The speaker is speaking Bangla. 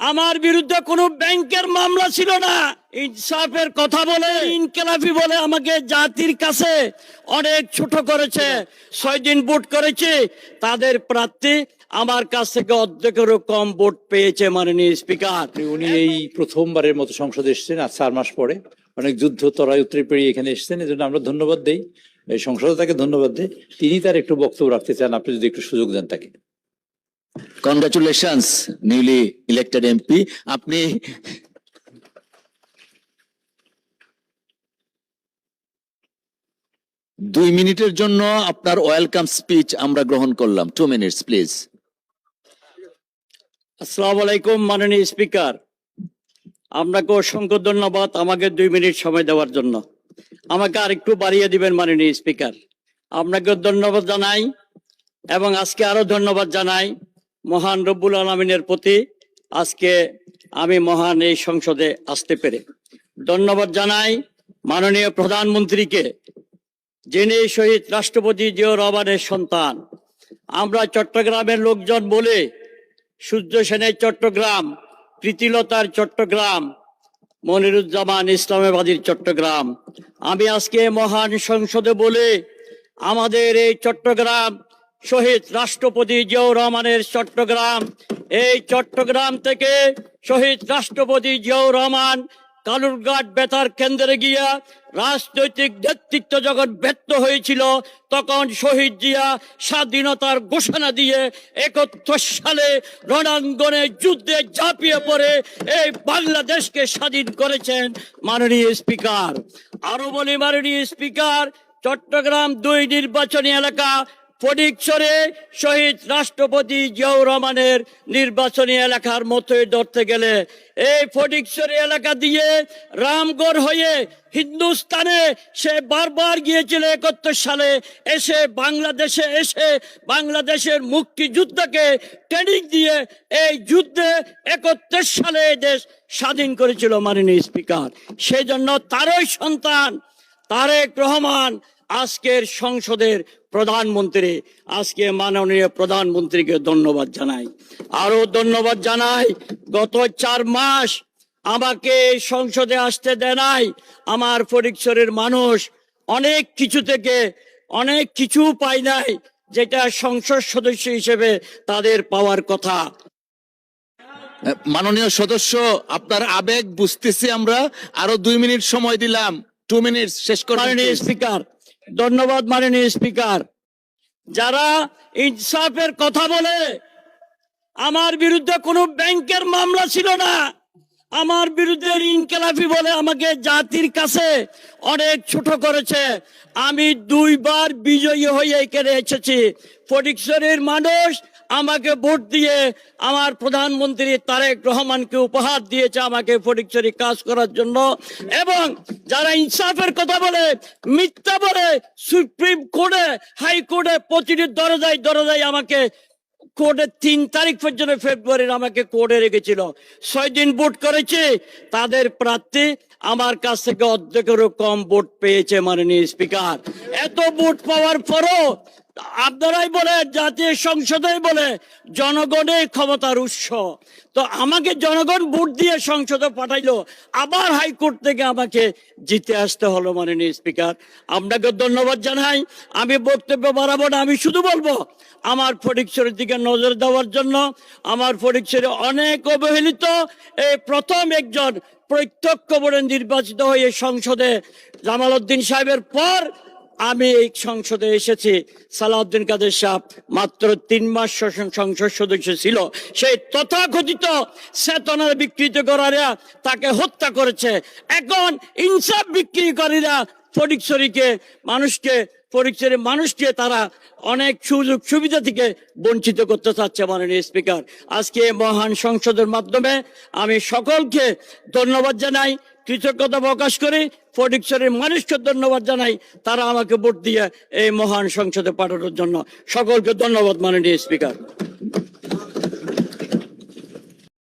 আমার বিরুদ্ধে কোনো ব্যাংকের মামলা ছিল না। ইনসাফের কথা বলে ইনকেলাফি বলে আমাকে জাতির কাছে অনেক ছোট করেছে। 6 দিন ভোট করেছে, তাদের প্রার্থী আমার কাছ থেকে অর্ধেকেরও কম ভোট পেয়েছে মাননীয় স্পিকার। উনি এই প্রথমবারের মতো সংসদে এসেছেন আজ 4 মাস পরে। অনেক যুদ্ধ তরাই উত্তরে পেরিয়ে এখানে এসেছেন, এজন্য আমরা ধন্যবাদ দেই, এই সংসদে তাকে ধন্যবাদ দেই। তিনি তার একটু বক্তব্য রাখতে চান, আপনি যদি একটু সুযোগ দেন তাকে। Congratulations newly elected MP. আপনি দুই মিনিটের জন্য আপনার ওয়েলকাম স্পিচ আমরা গ্রহণ করলাম। 2 মিনিটস প্লিজ। আসসালামু আলাইকুম মাননীয় স্পিকার, আপনাকে অসংখ্য ধন্যবাদ আমাকে 2 মিনিট সময় দেওয়ার জন্য। আমাকে আরেকটু বাড়িয়ে দিবেন মাননীয় স্পিকার। আপনাকে ধন্যবাদ জানাই এবং আজকে আরো ধন্যবাদ জানাই মহান রব্বুল আলামিনের প্রতি। আজকে আমি মহান এই সংসদে আসতে পেরে ধন্যবাদ জানাই মাননীয় প্রধানমন্ত্রীকে, যিনি শহীদ রাষ্ট্রপতি জিয়াউর রহমানের সন্তান। আমরা চট্টগ্রামের লোকজন বলে সূর্য সেনের চট্টগ্রাম, প্রীতিলতার চট্টগ্রাম, মনিরুজ্জামান ইসলামাবাদীর চট্টগ্রাম। আমি আজকে মহান সংসদে বলে আমাদের এই চট্টগ্রাম শহীদ রাষ্ট্রপতি জিয়াউর রহমানের চট্টগ্রাম, এই চট্টগ্রাম থেকে শহীদ রাষ্ট্রপতি জিয়াউর রহমান কালুরঘাট বেতার কেন্দ্রে গিয়া রাজনৈতিক নেতৃত্ব যখন ব্যর্থ হয়েছিল, তখন শহীদ জিয়া স্বাধীনতার ঘোষণা দিয়ে 71 সালে রণাঙ্গনে যুদ্ধে ঝাঁপিয়ে পড়ে এই বাংলাদেশকে স্বাধীন করেছেন মাননীয় স্পিকার। আরো বলি মাননীয় স্পিকার, চট্টগ্রাম 2 নির্বাচনী এলাকা ফটিকছড়ি শহীদ রাষ্ট্রপতি জিয়াউর রহমানের নির্বাচনী এলাকার মতোই ধরতে গেলে এই ফটিকছড়ি এলাকা দিয়ে রামগড় হয়ে হিন্দুস্তানে সে বারবার গিয়েছিল 71 সালে। এসে বাংলাদেশে এসে বাংলাদেশের মুক্তিযুদ্ধকে ট্রেনিং দিয়ে এই যুদ্ধে 71 সালে এই দেশ স্বাধীন করেছিল মাননীয় স্পিকার। সেই জন্য তারই সন্তান তারেক রহমান আজকের সংসদের প্রধানমন্ত্রী। আজকে মাননীয় প্রধানমন্ত্রীকে ধন্যবাদ জানাই। আরো ধন্যবাদ জানাই গত 4 মাস আমাকে সংসদে আসতে দেয় নাই। আমার ফটিকছড়ির মানুষ অনেক কিছু থেকে অনেক কিছু পায় নাই, যেটা সংসদ সদস্য হিসেবে তাদের পাওয়ার কথা। মাননীয় সদস্য, আপনার আবেগ বুঝতেছি আমরা। আরো 2 মিনিট সময় দিলাম। 2 মিনিট শেষ করুন মাননীয় স্পিকার, ধন্যবাদ মাননীয় স্পিকার। যারা ইনসাফের কথা বলে, আমার বিরুদ্ধে কোনো ব্যাংকের মামলা ছিল না। আমার বিরুদ্ধে ইনকেলাফি বলে আমাকে জাতির কাছে অনেক ছোট করেছে। আমি 2 বার বিজয়ী হয়ে এখানে এসেছি। ফটিকছড়ির মানুষ আমাকে ভোট দিয়ে আমার প্রধানমন্ত্রী তারেক রহমানকে উপহার দিয়েছে আমাকে ফটিকছড়ি কাজ করার জন্য। এবং যারা ইনসাফের কথা বলে, মিথ্যা বলে, সুপ্রিম কোর্টে হাইকোর্টে প্রতিটি দরজায় দরজায় আমাকে কোর্টে 3 তারিখ পর্যন্ত ফেব্রুয়ারির আমাকে কোর্টে রেখেছিল। 6 দিন ভোট করেছে, তাদের প্রার্থী আমার কাছ থেকে অর্ধেকেরও কম ভোট পেয়েছে মাননীয় স্পিকার। এত ভোট পাওয়ার পরও আপনারাই বলে, জাতীয় সংসদে বলে জনগণের ক্ষমতার উৎস। তো আমাকে জনগণ ভোট দিয়ে সংসদে পাঠাইলো, আবার হাইকোর্ট থেকে আমাকে জিতে আসতে হলো মাননীয় স্পিকার। আপনাকে ধন্যবাদ জানাই। আমি বক্তব্য বাড়াবো না, আমি শুধু বলবো আমার ফটিকছড়ির দিকে নজর দেওয়ার জন্য। আমার ফটিকছড়ি অনেক অবহেলিত, এই প্রথম একজন প্রত্যক্ষ ভোটে নির্বাচিত হয়ে সংসদে জামাল উদ্দিন সাহেবের পর আমি এই সংসদে এসেছি। সালাউদ্দিন কাদের সাহেব মাত্র 3 মাস সংসদ সদস্য ছিল। সেই তথাকথিত চেতনার বিকৃতকারীরা তাকে হত্যা করেছে। এখন ইনসাফ বিক্রিকারীরা ফটিকছড়ির মানুষকে তারা অনেক সুযোগ সুবিধা থেকে বঞ্চিত করতে চাচ্ছে মাননীয় স্পিকার। আজকে মহান সংসদের মাধ্যমে আমি সকলকে ধন্যবাদ জানাই, কৃতজ্ঞতা প্রকাশ করি। ফটিকছড়ির মানুষকে ধন্যবাদ জানাই, তারা আমাকে ভোট দিয়ে এই মহান সংসদে পাঠানোর জন্য। সকলকে ধন্যবাদ মাননীয় স্পিকার।